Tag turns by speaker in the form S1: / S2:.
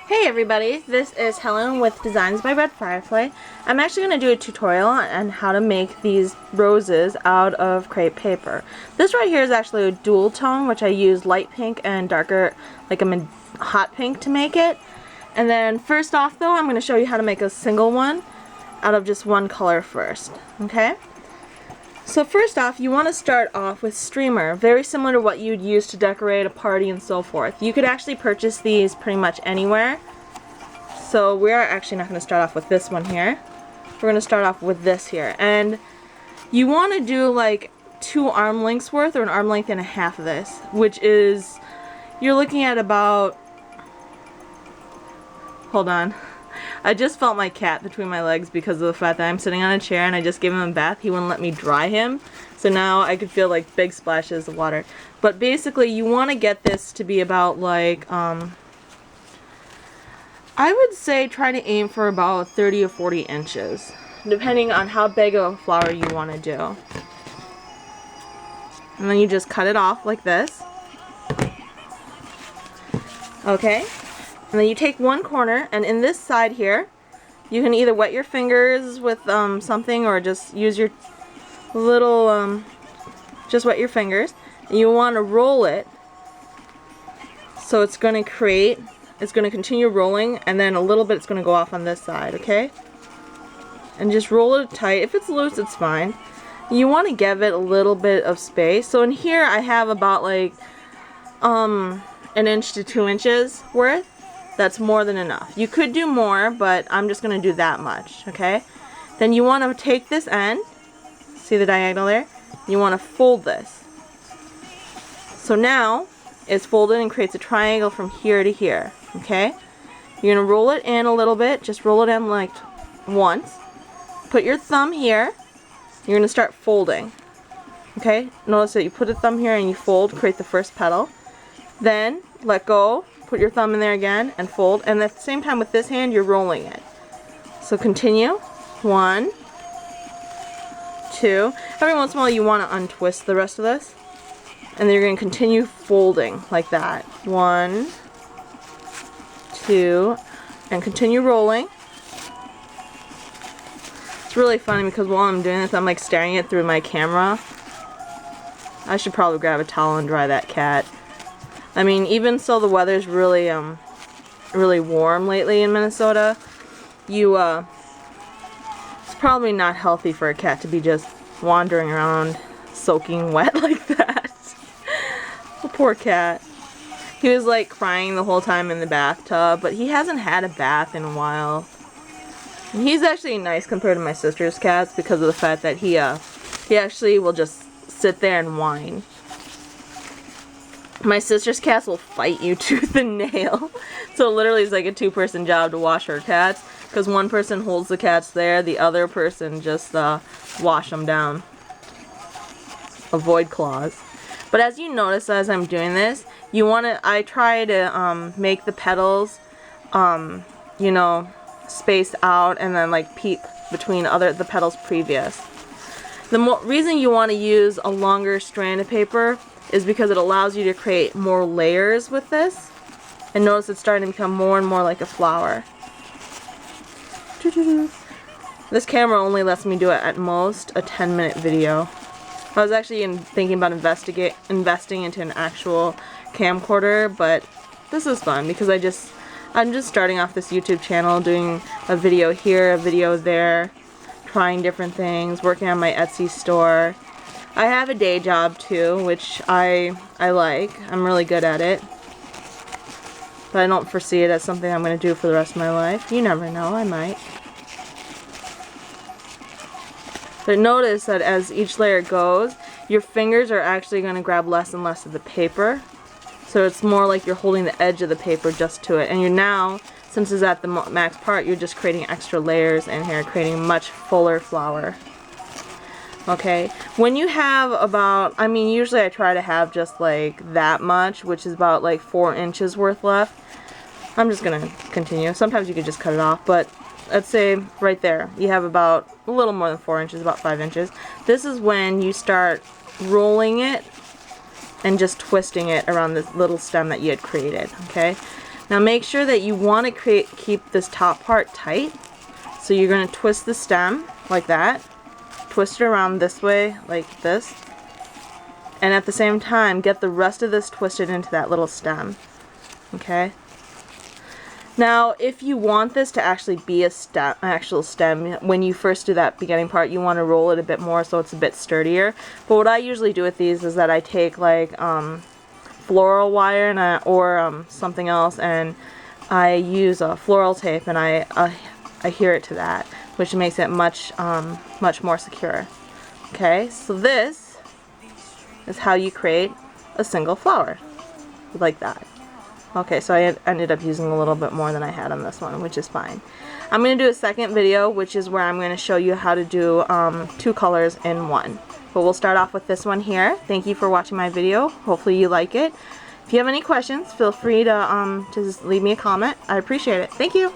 S1: Hey everybody, this is Helen with Designs by Red Firefly. I'm actually going to do a tutorial on how to make these roses out of crepe paper. This right here is actually a dual tone, which I use light pink and darker, like a hot pink to make it. And then first off though, I'm going to show you how to make a single one out of just one color first. Okay? So first off, you want to start off with streamer, very similar to what you'd use to decorate a party and so forth. You could actually purchase these pretty much anywhere. So we're actually not going to start off with this one here. We're going to start off with this here. And you want to do like 2 arm lengths worth or an arm length and a half of this, which is, you're looking at about, hold on. I just felt my cat between my legs because of the fact that I'm sitting on a chair and I just gave him a bath. He wouldn't let me dry him. So now I could feel like big splashes of water. But basically you want to get this to be about like, I would say try to aim for about 30 or 40 inches. Depending on how big of a flower you want to do. And then you just cut it off like this. Okay. And then you take one corner, and in this side here, you can either wet your fingers with something or just use your little, just wet your fingers. And you want to roll it so it's going to create, it's going to continue rolling, and then a little bit it's going to go off on this side, okay? And just roll it tight. If it's loose, it's fine. You want to give it a little bit of space. So in here I have about like 1 inch to 2 inches worth. That's more than enough. You could do more, but I'm just going to do that much, okay? Then you want to take this end, see the diagonal there? You want to fold this. So now it's folded and creates a triangle from here to here, okay? You're going to roll it in a little bit, just roll it in like once. Put your thumb here, you're going to start folding, okay? Notice that you put a thumb here and you fold, create the first petal. Then let go. Put your thumb in there again and fold, and at the same time with this hand you're rolling it. So continue. 1, 2. Every once in a while you want to untwist the rest of this, and then you're going to continue folding like that. 1, 2, and continue rolling. It's really funny because while I'm doing this I'm like staring it through my camera. I should probably grab a towel and dry that cat. I mean, even so the weather's really really warm lately in Minnesota, it's probably not healthy for a cat to be just wandering around soaking wet like that. The poor cat. He was like crying the whole time in the bathtub, but he hasn't had a bath in a while. And he's actually nice compared to my sister's cats because of the fact that he actually will just sit there and whine. My sister's cats will fight you tooth and nail. So literally it's like a 2-person job to wash her cats, because one person holds the cats there, the other person just wash them down. Avoid claws. But as you notice as I'm doing this, I try to make the petals, you know, spaced out and then like peep between the petals previous. The reason you want to use a longer strand of paper is because it allows you to create more layers with this. And notice it's starting to become more and more like a flower. This camera only lets me do it at most a 10-minute video. I was actually thinking about investing into an actual camcorder, but this is fun because I'm just starting off this YouTube channel, doing a video here, a video there, trying different things, working on my Etsy store. I have a day job too, which I like. I'm really good at it. But I don't foresee it as something I'm going to do for the rest of my life. You never know, I might. But notice that as each layer goes, your fingers are actually going to grab less and less of the paper. So it's more like you're holding the edge of the paper just to it. And you're now, since it's at the max part, you're just creating extra layers in here, creating a much fuller flower. Okay, when you have about, I mean usually I try to have just like that much, which is about like 4 inches worth left. I'm just going to continue. Sometimes you could just cut it off, but let's say right there, you have about a little more than 4 inches, about 5 inches. This is when you start rolling it and just twisting it around this little stem that you had created, okay? Now make sure that you want to keep this top part tight. So you're going to twist the stem like that. Twist it around this way like this. And at the same time get the rest of this twisted into that little stem. Okay? Now if you want this to actually be a stem, actual stem, when you first do that beginning part you want to roll it a bit more so it's a bit sturdier. But what I usually do with these is that I take like floral wire and or something else, and I use a floral tape and I adhere it to that, which makes it much more secure. Okay, so this is how you create a single flower like that. Okay, so I ended up using a little bit more than I had on this one, which is fine. I'm going to do a second video, which is where I'm going to show you how to do 2 colors in one. But we'll start off with this one here. Thank you for watching my video. Hopefully you like it. If you have any questions, feel free to just leave me a comment. I appreciate it. Thank you.